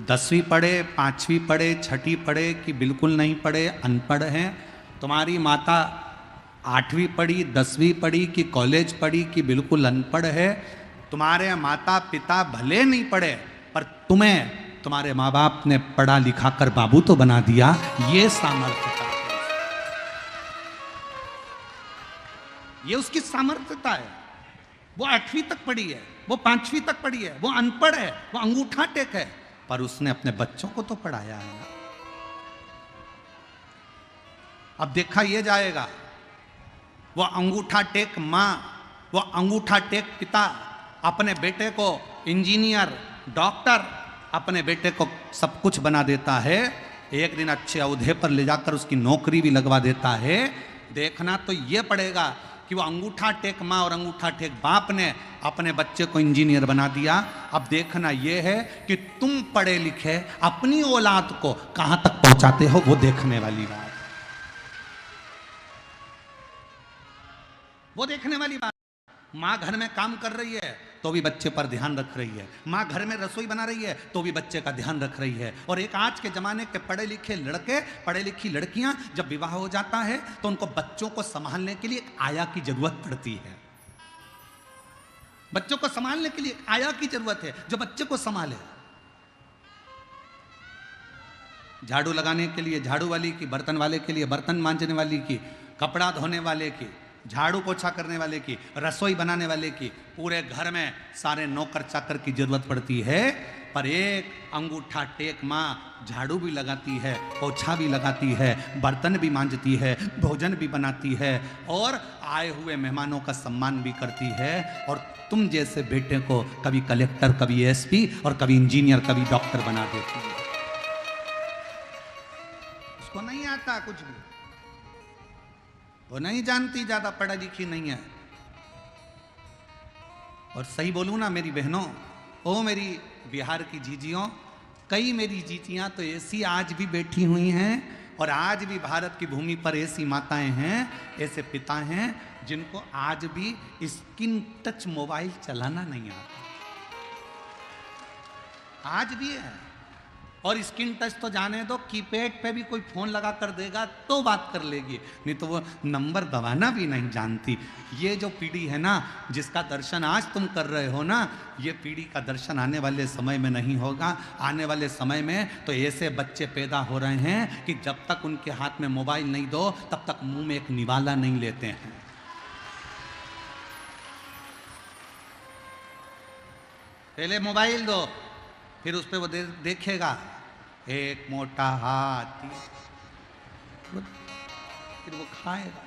10वीं पढ़े, 5वीं पढ़े, 6ठी पढ़े कि बिल्कुल नहीं पढ़े, अनपढ़ हैं। तुम्हारी माता 8वीं पढ़ी, 10वीं पढ़ी कि कॉलेज पढ़ी कि बिल्कुल अनपढ़ है। तुम्हारे माता पिता भले नहीं पढ़े पर तुम्हें तुम्हारे माँ बाप ने पढ़ा लिखा कर बाबू तो बना दिया। ये सामर्थ्यता है, ये उसकी सामर्थ्यता है। वो 8वीं तक पढ़ी है, वो 5वीं तक पढ़ी है, वो अनपढ़ है, वो अंगूठा टेक है, पर उसने अपने बच्चों को तो पढ़ाया है ना। अब देखा ये जाएगा, वो अंगूठा टेक मां, वो अंगूठा टेक पिता अपने बेटे को इंजीनियर, डॉक्टर, अपने बेटे को सब कुछ बना देता है। एक दिन अच्छे औहदे पर ले जाकर उसकी नौकरी भी लगवा देता है। देखना तो ये पड़ेगा कि वो अंगूठा टेक मां और अंगूठा टेक बाप ने अपने बच्चे को इंजीनियर बना दिया। अब देखना ये है कि तुम पढ़े लिखे अपनी औलाद को कहां तक पहुंचाते हो, वो देखने वाली बात, वो देखने वाली बात। माँ घर में काम कर रही है तो भी बच्चे पर ध्यान रख रही है, माँ घर में रसोई बना रही है तो भी बच्चे का ध्यान रख रही है। और एक आज के जमाने के पढ़े लिखे लड़के, पढ़े लिखी लड़कियां जब विवाह हो जाता है तो उनको बच्चों को संभालने के लिए एक आया की जरूरत पड़ती है। बच्चों को संभालने के लिए एक आया की जरूरत है जो बच्चे को संभाले। झाड़ू लगाने के लिए झाड़ू वाली की, बर्तन वाले के लिए बर्तन मांजने वाली की, कपड़ा धोने वाले की, झाड़ू पोछा करने वाले की, रसोई बनाने वाले की, पूरे घर में सारे नौकर चाकर की जरूरत पड़ती है। पर एक अंगूठा टेक माँ झाड़ू भी लगाती है, पोछा भी लगाती है, बर्तन भी मांजती है, भोजन भी बनाती है और आए हुए मेहमानों का सम्मान भी करती है। और तुम जैसे बेटे को कभी कलेक्टर, कभी एसपी और कभी इंजीनियर, कभी डॉक्टर बना देती है। उसको नहीं आता कुछ भी, वो नहीं जानती, ज्यादा पढ़ा लिखी नहीं है। और सही बोलूं ना मेरी बहनों, ओ मेरी बिहार की जीजियों, कई मेरी जीजियां तो ऐसी आज भी बैठी हुई हैं, और आज भी भारत की भूमि पर ऐसी माताएं हैं, ऐसे पिता हैं जिनको आज भी स्क्रीन टच मोबाइल चलाना नहीं आता, आज भी है। और स्क्रीन टच तो जाने दो, कीपैड पे भी कोई फोन लगा कर देगा तो बात कर लेगी, नहीं तो वो नंबर दबाना भी नहीं जानती। ये जो पीढ़ी है ना, जिसका दर्शन आज तुम कर रहे हो ना, ये पीढ़ी का दर्शन आने वाले समय में नहीं होगा। आने वाले समय में तो ऐसे बच्चे पैदा हो रहे हैं कि जब तक उनके हाथ में मोबाइल नहीं दो तब तक मुंह में एक निवाला नहीं लेते हैं। पहले मोबाइल दो, फिर उस पर वो देखेगा एक मोटा हाथी, फिर वो खाएगा।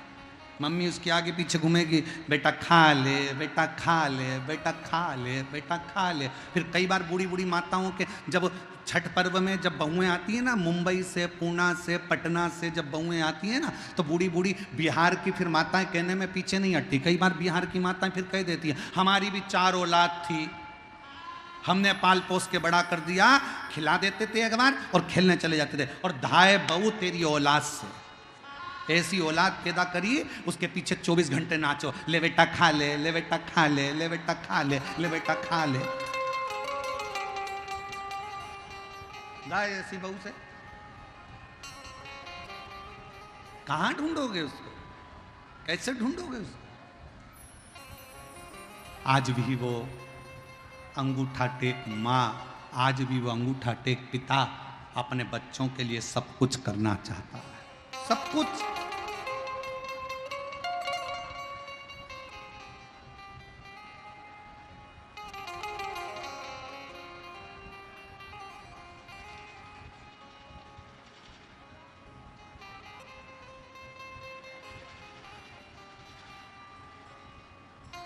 मम्मी उसके आगे पीछे घूमेगी, बेटा खा ले, बेटा खा ले, बेटा खा ले, बेटा खा ले। फिर कई बार बूढ़ी बूढ़ी माताओं के जब छठ पर्व में जब बहुएं आती हैं ना, मुंबई से, पूना से, पटना से जब बहुएं आती हैं ना, तो बूढ़ी बूढ़ी बिहार की फिर माताएं कहने में पीछे नहीं हटती। कई बार बिहार की माताएं फिर कह देती हैं, हमारी भी 4 औलाद थी, हमने पाल पोस के बड़ा कर दिया, खिला देते थे एक बार और खेलने चले जाते थे। और धाय बहू तेरी औलाद से, ऐसी औलाद पैदा करी, उसके पीछे 24 घंटे नाचो, ले बेटा खा ले, ले बेटा खा ले, ले बेटा खा ले, ले बेटा खा ले। धाय ऐसी बहू से कहां ढूंढोगे उसको, कैसे ढूंढोगे उसको? आज भी वो अंगूठा टेक माँ, आज भी वो अंगूठा टेक पिता अपने बच्चों के लिए सब कुछ करना चाहता है, सब कुछ।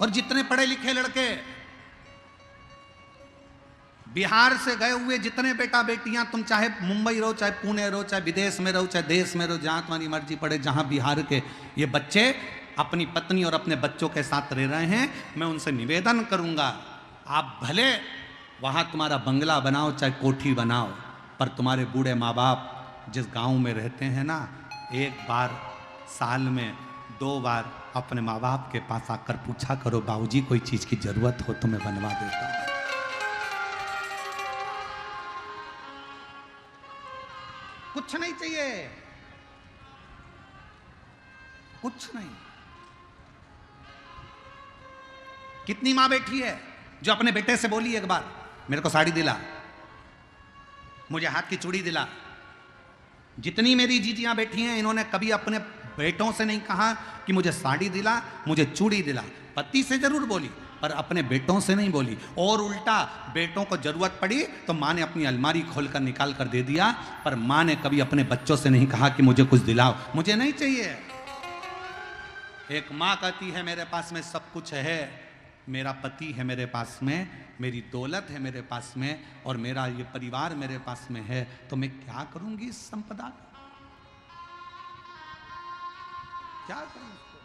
और जितने पढ़े लिखे लड़के बिहार से गए हुए, जितने बेटा बेटियां, तुम चाहे मुंबई रहो, चाहे पुणे रहो, चाहे विदेश में रहो, चाहे देश में रहो, जहां तुम्हारी मर्जी पड़े, जहां बिहार के ये बच्चे अपनी पत्नी और अपने बच्चों के साथ रह रहे हैं, मैं उनसे निवेदन करूंगा, आप भले वहां तुम्हारा बंगला बनाओ, चाहे कोठी बनाओ, पर तुम्हारे बूढ़े माँ बाप जिस गांव में रहते हैं ना, एक बार साल में 2 बार अपने माँ बाप के पास आकर पूछा करो, बाबूजी कोई चीज की जरूरत हो तो मैं बनवा देता हूं। कुछ नहीं चाहिए, कुछ नहीं। कितनी मां बैठी है जो अपने बेटे से बोली एक बार, मेरे को साड़ी दिला, मुझे हाथ की चूड़ी दिला। जितनी मेरी जीजियां बैठी हैं, इन्होंने कभी अपने बेटों से नहीं कहा कि मुझे साड़ी दिला, मुझे चूड़ी दिला। पति से जरूर बोली पर अपने बेटों से नहीं बोली। और उल्टा बेटों को जरूरत पड़ी तो माँ ने अपनी अलमारी खोलकर निकाल कर दे दिया, पर माँ ने कभी अपने बच्चों से नहीं कहा कि मुझे कुछ दिलाओ, मुझे नहीं चाहिए। एक माँ कहती है मेरे पास में सब कुछ है, मेरा पति है मेरे पास में, मेरी दौलत है मेरे पास में, और मेरा ये परिवार मेरे पास में है, तो मैं क्या करूंगी इस संपदा का, क्या करूं उसको?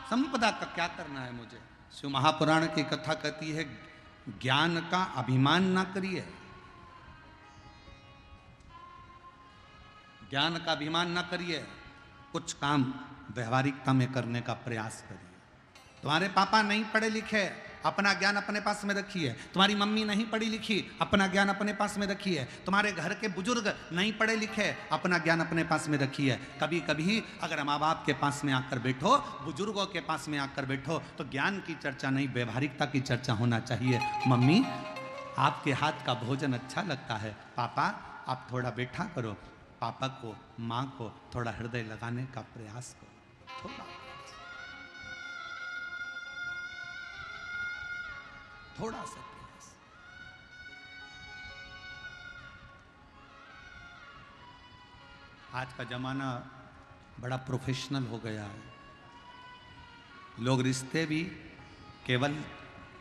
संपदा का क्या करना है मुझे? शिव महापुराण की कथा कहती है, ज्ञान का अभिमान ना करिए, ज्ञान का अभिमान ना करिए, कुछ काम व्यवहारिकता में करने का प्रयास करिए। तुम्हारे पापा नहीं पढ़े लिखे, अपना ज्ञान अपने पास में रखिए। तुम्हारी मम्मी नहीं पढ़ी लिखी, अपना ज्ञान अपने पास में रखिए। तुम्हारे घर के बुजुर्ग नहीं पढ़े लिखे, अपना ज्ञान अपने पास में रखिए। कभी कभी अगर माँ बाप के पास में आकर बैठो, बुजुर्गों के पास में आकर बैठो, तो ज्ञान की चर्चा नहीं, व्यवहारिकता की चर्चा होना चाहिए। मम्मी आपके हाथ का भोजन अच्छा लगता है, पापा आप थोड़ा बैठा करो, पापा को माँ को थोड़ा हृदय लगाने का प्रयास करो, थोड़ा थोड़ा सा प्रयास। आज का जमाना बड़ा प्रोफेशनल हो गया है, लोग रिश्ते भी केवल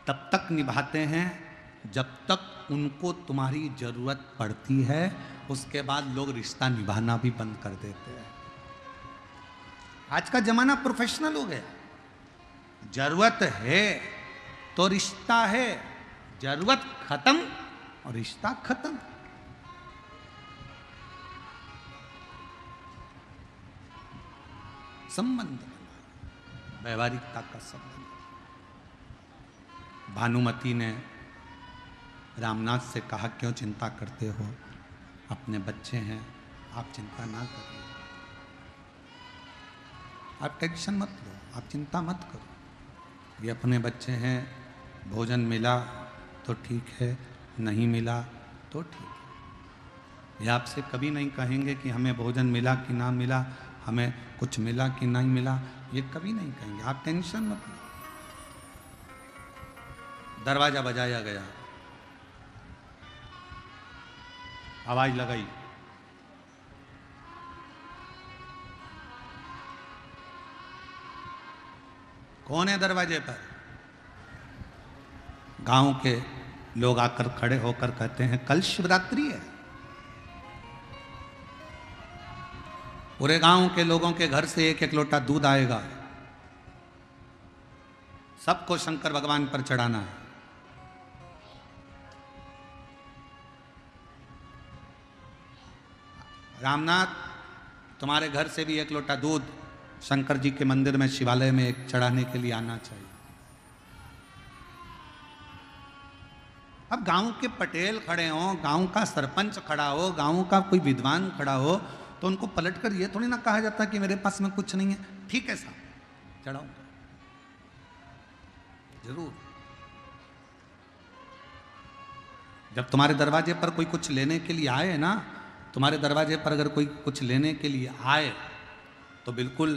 तब तक निभाते हैं जब तक उनको तुम्हारी जरूरत पड़ती है, उसके बाद लोग रिश्ता निभाना भी बंद कर देते हैं। आज का जमाना प्रोफेशनल हो गया। जरूरत है तो रिश्ता है, जरूरत खत्म और रिश्ता खत्म। संबंध व्यवहारिकता का संबंध। भानुमति ने रामनाथ से कहा, क्यों चिंता करते हो, अपने बच्चे हैं, आप चिंता ना करिए, आप टेंशन मत लो, आप चिंता मत करो। ये अपने बच्चे हैं, भोजन मिला तो ठीक है, नहीं मिला तो ठीक है। ये आपसे कभी नहीं कहेंगे कि हमें भोजन मिला कि ना मिला, हमें कुछ मिला कि नहीं मिला, ये कभी नहीं कहेंगे, आप टेंशन मत लो। दरवाजा बजाया गया, आवाज लगाई, कौन है दरवाजे पर? गांव के लोग आकर खड़े होकर कहते हैं, कल शिवरात्रि है। पूरे गांव के लोगों के घर से एक एक लोटा दूध आएगा, सबको शंकर भगवान पर चढ़ाना है। रामनाथ, तुम्हारे घर से भी एक लोटा दूध शंकर जी के मंदिर में, शिवालय में एक चढ़ाने के लिए आना चाहिए। अब गांव के पटेल खड़े हो, गांव का सरपंच खड़ा हो, गांव का कोई विद्वान खड़ा हो, तो उनको पलटकर ये थोड़ी ना कहा जाता कि मेरे पास में कुछ नहीं है। ठीक है साहब, चढ़ाऊंगा जरूर। जब तुम्हारे दरवाजे पर कोई कुछ लेने के लिए आए ना, तुम्हारे दरवाजे पर अगर कोई कुछ लेने के लिए आए तो बिल्कुल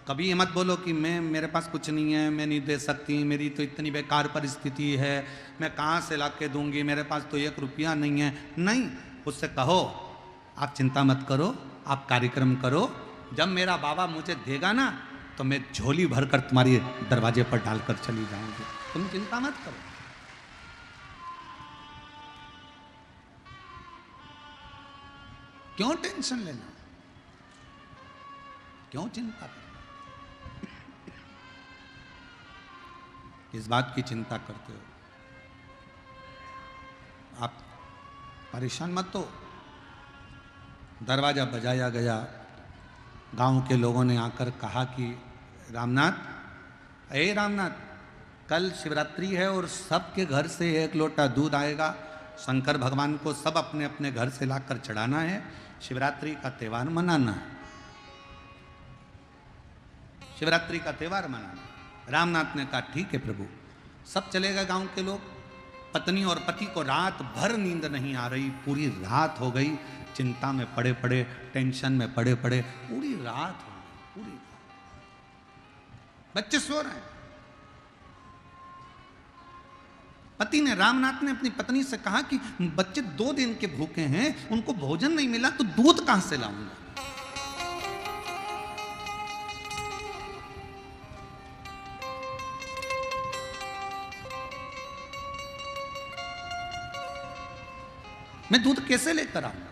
कभी ये मत बोलो कि मेरे पास कुछ नहीं है, मैं नहीं दे सकती, मेरी तो इतनी बेकार परिस्थिति है, मैं कहाँ से ला के दूंगी, मेरे पास तो 1 रुपया नहीं है। नहीं, उससे कहो आप चिंता मत करो, आप कार्यक्रम करो, जब मेरा बाबा मुझे देगा ना तो मैं झोली भरकर तुम्हारे दरवाजे पर डालकर चली जाऊंगी, तुम चिंता मत करो। क्यों टेंशन लेना, क्यों चिंता करना? किस बात की चिंता करते हो? आप परेशान मत हो। दरवाजा बजाया गया, गांव के लोगों ने आकर कहा कि रामनाथ, अरे रामनाथ, कल शिवरात्रि है और सबके घर से 1 लोटा दूध आएगा, शंकर भगवान को सब अपने अपने घर से लाकर चढ़ाना है, शिवरात्रि का त्यौहार मनाना है, शिवरात्रि का त्यौहार मनाना। रामनाथ ने कहा ठीक है प्रभु। सब चले गए गांव के लोग। पत्नी और पति को रात भर नींद नहीं आ रही, पूरी रात हो गई, चिंता में पड़े पड़े, टेंशन में पड़े पड़े, पूरी रात हो गई, पूरी रात। बच्चे सो रहे हैं। पति ने, रामनाथ ने अपनी पत्नी से कहा कि बच्चे 2 दिन के भूखे हैं, उनको भोजन नहीं मिला तो दूध कहां से लाऊंगा? मैं दूध कैसे लेकर आऊंगा,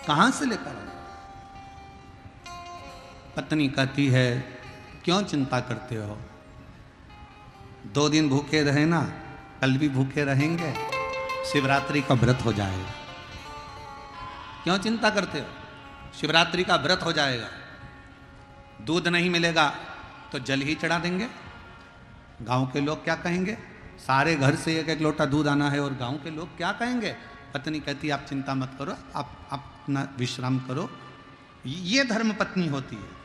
कहां से लेकर आऊंगा? पत्नी कहती है क्यों चिंता करते हो, 2 दिन भूखे रहे ना, कल भी भूखे रहेंगे, शिवरात्रि का व्रत हो जाएगा। क्यों चिंता करते हो, शिवरात्रि का व्रत हो जाएगा। दूध नहीं मिलेगा तो जल ही चढ़ा देंगे। गांव के लोग क्या कहेंगे? सारे घर से 1-1 लोटा दूध आना है और गांव के लोग क्या कहेंगे? पत्नी कहती आप चिंता मत करो, आप अपना विश्राम करो। ये धर्म पत्नी होती है।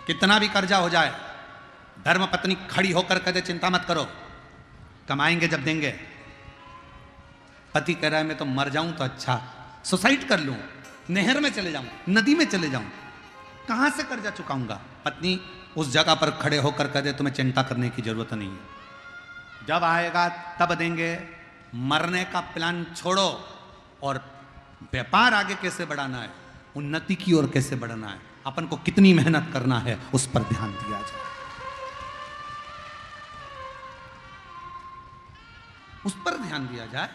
कितना भी कर्जा हो जाए, धर्म पत्नी खड़ी होकर कहते चिंता मत करो, कमाएंगे जब देंगे। पति कह रहा है मैं तो मर जाऊं तो अच्छा, सुसाइड कर लूं, नहर में चले जाऊं, नदी में चले जाऊं, कहां से कर्जा चुकाऊंगा? पत्नी उस जगह पर खड़े होकर कहते तुम्हें चिंता करने की जरूरत नहीं है, जब आएगा तब देंगे। मरने का प्लान छोड़ो और व्यापार आगे कैसे बढ़ाना है, उन्नति की ओर कैसे बढ़ना है, अपन को कितनी मेहनत करना है, उस पर ध्यान दिया जाए। उस पर ध्यान दिया जाए।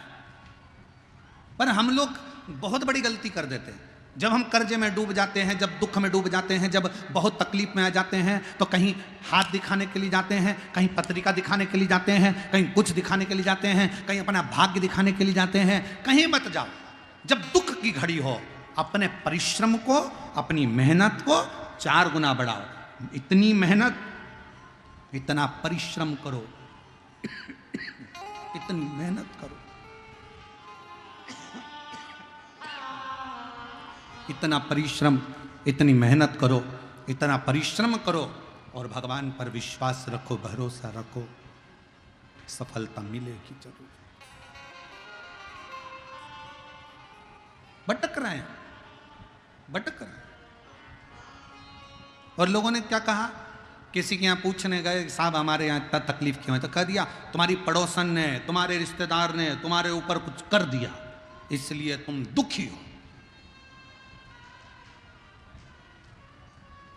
पर हम लोग बहुत बड़ी गलती कर देते हैं। जब हम कर्जे में डूब जाते हैं, जब दुख में डूब जाते हैं, जब बहुत तकलीफ में आ जाते हैं, तो कहीं हाथ दिखाने के लिए जाते हैं, कहीं पत्रिका दिखाने के लिए जाते हैं, कहीं कुछ दिखाने के लिए जाते हैं, कहीं अपना भाग्य दिखाने के लिए जाते हैं। कहीं मत जाओ। जब दुख की घड़ी हो, अपने परिश्रम को, अपनी मेहनत को 4 गुना बढ़ाओ। इतनी मेहनत, इतना परिश्रम करो, इतनी मेहनत करो, इतना परिश्रम, इतनी मेहनत करो, इतना परिश्रम करो और भगवान पर विश्वास रखो, भरोसा रखो, सफलता मिलेगी जरूर। भटक रहे हैं, भटक रहे हैं। और लोगों ने क्या कहा, किसी के यहाँ पूछने गए, साहब हमारे यहाँ इतना तकलीफ क्यों है, तो कह दिया तुम्हारी पड़ोसन ने, तुम्हारे रिश्तेदार ने तुम्हारे ऊपर कुछ कर दिया, इसलिए तुम दुखी हो।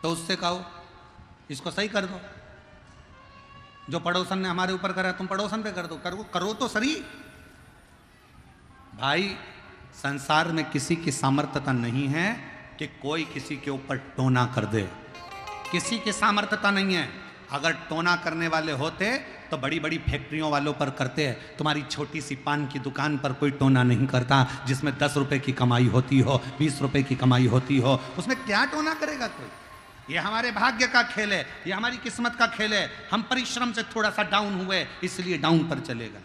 तो उससे कहो इसको सही कर दो। जो पड़ोसन ने हमारे ऊपर करा, तुम पड़ोसन पे कर दो, करो तो सही। भाई, संसार में किसी की सामर्थ्यता नहीं है कि कोई किसी के ऊपर टोना कर दे। किसी की सामर्थ्यता नहीं है। अगर टोना करने वाले होते तो बड़ी बड़ी फैक्ट्रियों वालों पर करते हैं। तुम्हारी छोटी सी पान की दुकान पर कोई टोना नहीं करता, जिसमें 10 रुपए की कमाई होती हो, 20 रुपए की कमाई होती हो, उसमें क्या टोना करेगा कोई। ये हमारे भाग्य का खेल है, ये हमारी किस्मत का खेल है। हम परिश्रम से थोड़ा सा डाउन हुए, इसलिए डाउन पर चलेगा।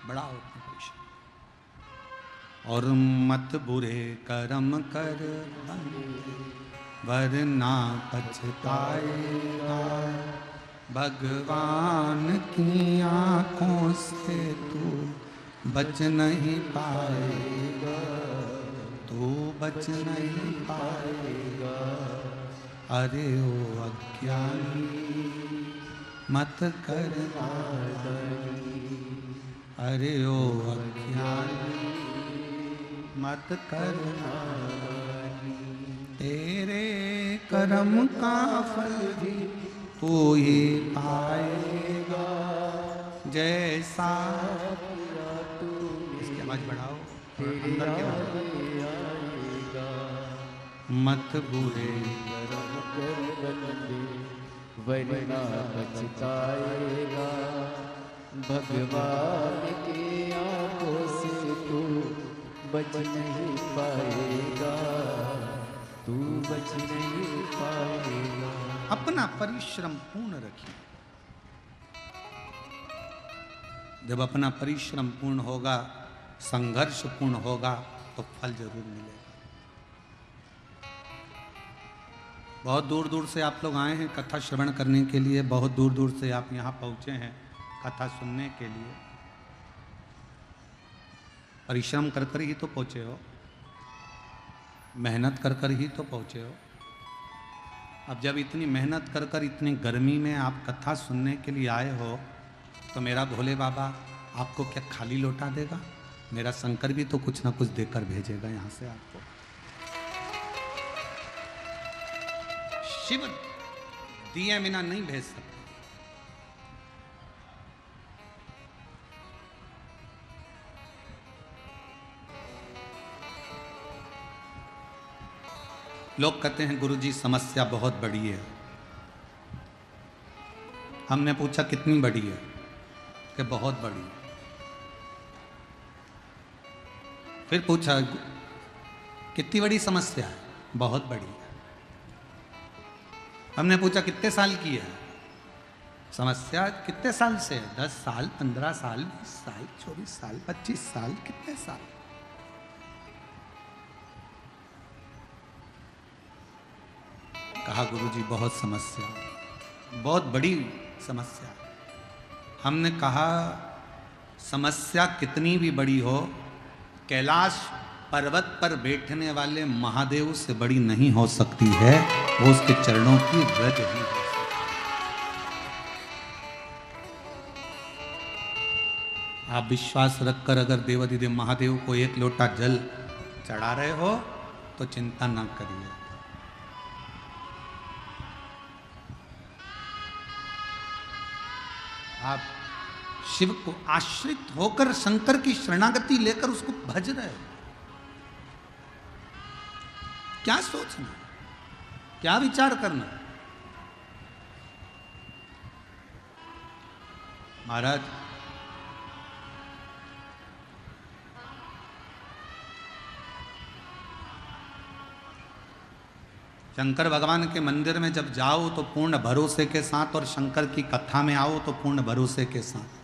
बढ़ाओ अपने परिश्रम और मत बुरे कर्म कर वरना पछताएगा। भगवान की आंखों से तू बच नहीं पाएगा, तू बच नहीं पाएगा। अरे ओ अज्ञानी मत कर नादानी, अरे ओ अज्ञानी मत कर नादानी। तेरे कर्म का फल भी तू ही पाएगा, जैसा आवाज बढ़ाओ, अंदर की आवाज। मत बुरे वरना पछताएगा। भगवान की आंखों से तू बच नहीं पाएगा, तू बच नहीं पाएगा। अपना परिश्रम पूर्ण रखिए। जब अपना परिश्रम पूर्ण होगा, संघर्ष पूर्ण होगा, तो फल जरूर मिलेगा। बहुत दूर दूर से आप लोग आए हैं कथा श्रवण करने के लिए, बहुत दूर दूर से आप यहाँ पहुँचे हैं कथा सुनने के लिए। परिश्रम कर कर ही तो पहुँचे हो, मेहनत कर कर ही तो पहुँचे हो। अब जब इतनी मेहनत कर कर इतनी गर्मी में आप कथा सुनने के लिए आए हो, तो मेरा भोले बाबा आपको क्या खाली लौटा देगा? मेरा शंकर भी तो कुछ ना कुछ देकर भेजेगा यहाँ से आपको। शिव दिए बिना नहीं भेज सकते। लोग कहते हैं गुरुजी समस्या बहुत बड़ी है। हमने पूछा कितनी बड़ी है, कि बहुत बड़ी है। फिर पूछा कितनी बड़ी समस्या है, बहुत बड़ी है। हमने पूछा कितने साल की है समस्या, कितने साल से है? 10 साल, 15 साल, 20 साल, 24 साल, 25 साल, कितने साल? कहा गुरुजी बहुत समस्या, बहुत बड़ी समस्या। हमने कहा समस्या कितनी भी बड़ी हो, कैलाश पर्वत पर बैठने वाले महादेव से बड़ी नहीं हो सकती है। वो उसके चरणों की रज ही है। आप विश्वास रखकर अगर देवाधिदेव महादेव को 1 लोटा जल चढ़ा रहे हो तो चिंता ना करिए। आप शिव को आश्रित होकर शंकर की शरणागति लेकर उसको भज रहे हो। क्या सोचना, क्या विचार करना। महाराज शंकर भगवान के मंदिर में जब जाओ तो पूर्ण भरोसे के साथ, और शंकर की कथा में आओ तो पूर्ण भरोसे के साथ।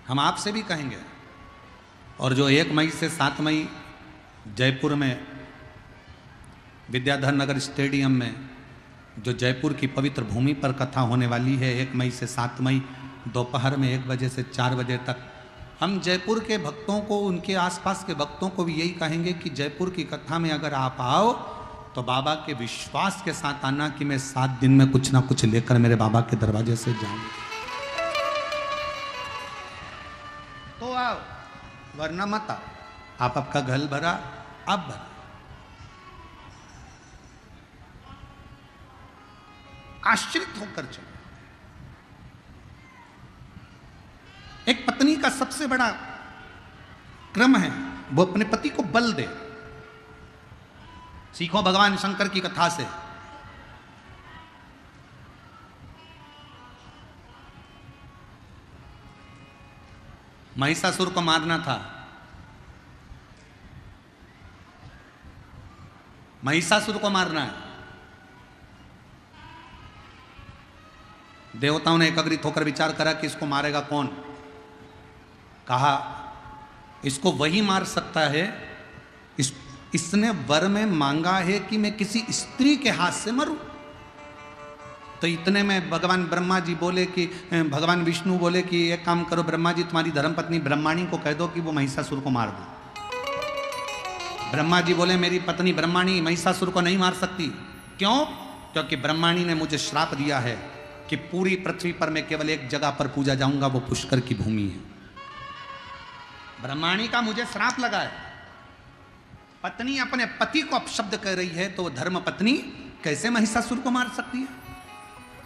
हम आपसे भी कहेंगे, और जो 1 मई से 7 मई जयपुर में विद्याधर नगर स्टेडियम में जो जयपुर की पवित्र भूमि पर कथा होने वाली है, 1 मई से 7 मई दोपहर में 1 बजे से 4 बजे तक, हम जयपुर के भक्तों को, उनके आसपास के भक्तों को भी यही कहेंगे कि जयपुर की कथा में अगर आप आओ तो बाबा के विश्वास के साथ आना कि मैं 7 दिन में कुछ ना कुछ लेकर मेरे बाबा के दरवाजे से जाऊंगा। तो आओ, वरना मत आओ। आप आपका घर भरा, आप भरा। आश्रित होकर चलो। एक पत्नी का सबसे बड़ा क्रम है वो अपने पति को बल दे। सीखो भगवान शंकर की कथा से। महिषासुर को मारना था। महिषासुर को मारना है। देवताओं ने एकत्रित होकर विचार करा कि इसको मारेगा कौन। कहा इसको वही मार सकता है, इसने वर में मांगा है कि मैं किसी स्त्री के हाथ से मरूं। तो इतने में भगवान ब्रह्मा जी बोले कि, भगवान विष्णु बोले कि एक काम करो ब्रह्मा जी, तुम्हारी धर्मपत्नी ब्रह्माणी को कह दो कि वो महिषासुर को मार दो। ब्रह्मा जी बोले मेरी पत्नी ब्रह्माणी महिषासुर को नहीं मार सकती। क्यों? क्योंकि ब्रह्माणी ने मुझे श्राप दिया है कि पूरी पृथ्वी पर मैं केवल एक जगह पर पूजा जाऊंगा, वो पुष्कर की भूमि है। ब्रह्माणी का मुझे श्राप लगा है। पत्नी अपने पति को अपशब्द कह रही है तो धर्म पत्नी कैसे महिषासुर को मार सकती है?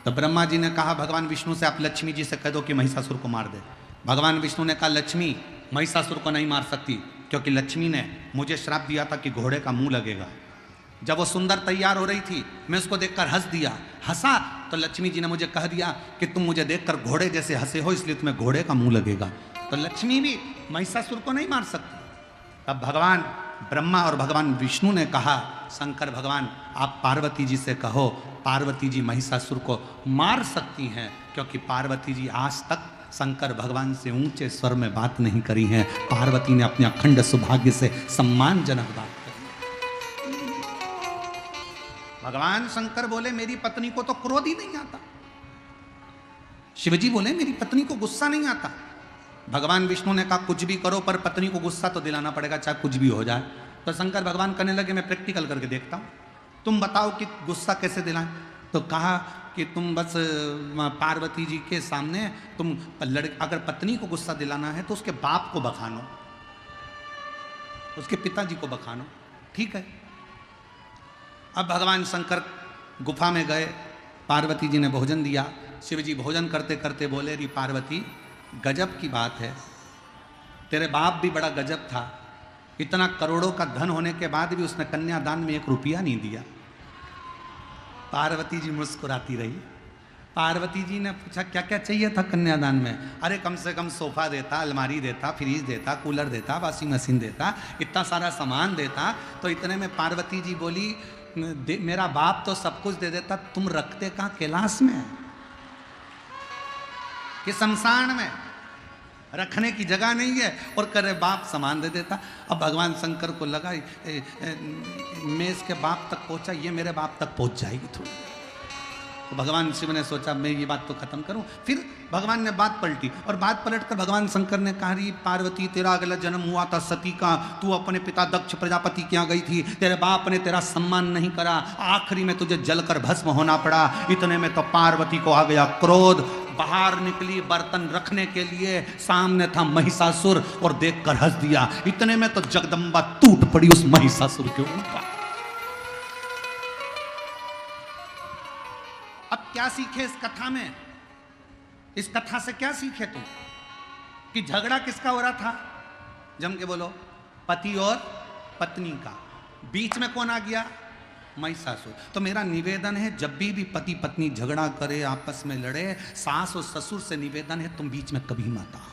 तो ब्रह्मा जी ने कहा भगवान विष्णु से, आप लक्ष्मी जी से कह दो कि महिषासुर को मार दे। भगवान विष्णु ने कहा लक्ष्मी महिषासुर को नहीं मार सकती, क्योंकि लक्ष्मी ने मुझे श्राप दिया था कि घोड़े का मुंह लगेगा। जब वो सुंदर तैयार हो रही थी, मैं उसको देखकर हंस दिया, हंसा तो लक्ष्मी जी ने मुझे कह दिया कि तुम मुझे देखकर घोड़े जैसे हंसे हो, इसलिए तुम्हें घोड़े का मुंह लगेगा। तो लक्ष्मी भी महिषासुर को नहीं मार सकती। तब भगवान ब्रह्मा और भगवान विष्णु ने कहा, शंकर भगवान आप पार्वती जी से कहो, पार्वती जी महिषासुर को मार सकती हैं, क्योंकि पार्वती जी आज तक शंकर भगवान से ऊंचे स्वर में बात नहीं करी हैं। पार्वती ने अपने अखंड सौभाग्य से सम्मानजनक बात करी। भगवान शंकर बोले मेरी पत्नी को तो क्रोध ही नहीं आता। शिवजी बोले मेरी पत्नी को गुस्सा नहीं आता। भगवान विष्णु ने कहा कुछ भी करो पर पत्नी को गुस्सा तो दिलाना पड़ेगा, चाहे कुछ भी हो जाए। तो शंकर भगवान कहने लगे मैं प्रैक्टिकल करके देखता हूँ, तुम बताओ कि गुस्सा कैसे दिलाएं। तो कहा कि तुम बस पार्वती जी के सामने तुम अगर पत्नी को गुस्सा दिलाना है तो उसके बाप को बखानो, उसके पिताजी को बखानो, ठीक है। अब भगवान शंकर गुफा में गए, पार्वती जी ने भोजन दिया। शिव जी भोजन करते करते बोले री पार्वती गजब की बात है, तेरे बाप भी बड़ा गजब था, इतना करोड़ों का धन होने के बाद भी उसने कन्यादान में 1 रुपया नहीं दिया। पार्वती जी मुस्कुराती रही। पार्वती जी ने पूछा क्या क्या चाहिए था कन्यादान में? अरे कम से कम सोफा देता, अलमारी देता, फ्रिज देता, कूलर देता, वॉशिंग मशीन देता, इतना सारा सामान देता। तो इतने में पार्वती जी बोली मेरा बाप तो सब कुछ दे देता, तुम रखते कहाँ, कैलाश में कि शमशान में? रखने की जगह नहीं है और करे बाप सामान दे देता। अब भगवान शंकर को लगा मैं इसके बाप तक पहुंचा, ये मेरे बाप तक पहुंच जाएगी थोड़ी। तो भगवान शिव ने सोचा मैं ये बात तो खत्म करूं। फिर भगवान ने बात पलटी और बात पलटकर भगवान शंकर ने कहा री पार्वती तेरा अगला जन्म हुआ था सती का, तू अपने पिता दक्ष प्रजापति के यहाँ गई थी, तेरे बाप ने तेरा सम्मान नहीं करा, आखिरी में तुझे जलकर भस्म होना पड़ा। इतने में तो पार्वती को आ गया क्रोध, बाहर निकली बर्तन रखने के लिए, सामने था महिषासुर और देखकर हंस दिया। इतने में तो जगदम्बा टूट पड़ी उस महिषासुर के ऊपर। अब क्या सीखे इस कथा में? इस कथा से क्या सीखे तुम कि झगड़ा किसका हो रहा था? जम के बोलो, पति और पत्नी का। बीच में कौन आ गया? महिषासुर। तो मेरा निवेदन है, जब भी पति पत्नी झगड़ा करे, आपस में लड़े, सास और ससुर से निवेदन है, तुम बीच में कभी मत आओ।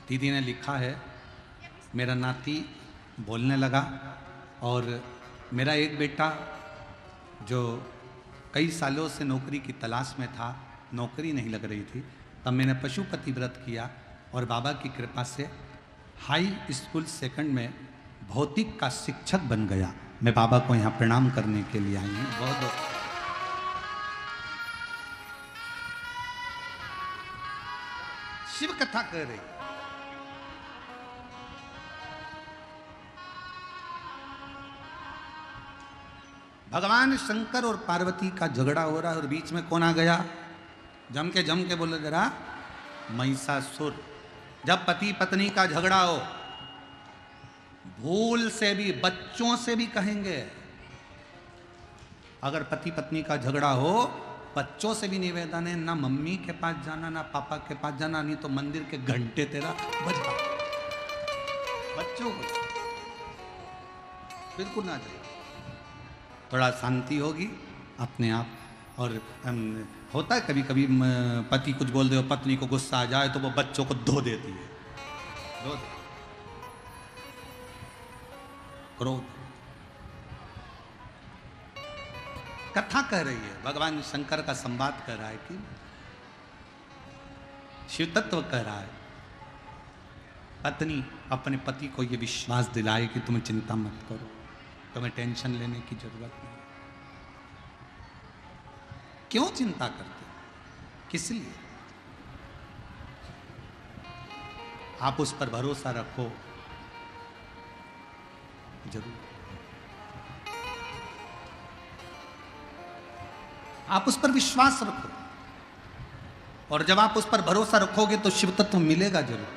दीदी ने लिखा है, मेरा नाती बोलने लगा और मेरा एक बेटा जो कई सालों से नौकरी की तलाश में था, नौकरी नहीं लग रही थी, तब मैंने पशुपति व्रत किया और बाबा की कृपा से हाई स्कूल सेकंड में भौतिक का शिक्षक बन गया। मैं बाबा को यहाँ प्रणाम करने के लिए आई हूँ। बहुत बहुत शिव कथा कर रही। भगवान शंकर और पार्वती का झगड़ा हो रहा है और बीच में कौन आ गया? जम के बोले जरा, महिषासुर। जब पति पत्नी का झगड़ा हो, भूल से भी, बच्चों से भी कहेंगे, अगर पति पत्नी का झगड़ा हो, बच्चों से भी निवेदन है, ना मम्मी के पास जाना ना पापा के पास जाना, नहीं तो मंदिर के घंटे तेरा बजा। बच्चों को बिल्कुल ना जाए, थोड़ा शांति होगी अपने आप। और होता है कभी कभी पति कुछ बोल दे, पत्नी को गुस्सा आ जाए तो वो बच्चों को धो देती है, क्रोध। कथा कह रही है, भगवान शंकर का संवाद कर रहा है कि शिव तत्व कह रहा है, पत्नी अपने पति को यह विश्वास दिलाए कि तुम्हें चिंता मत करो, तुम्हें टेंशन लेने की जरूरत नहीं। क्यों चिंता करते? किस लिए? आप उस पर भरोसा रखो, जरूर आप उस पर विश्वास रखो, और जब आप उस पर भरोसा रखोगे तो शिव तत्व मिलेगा जरूर।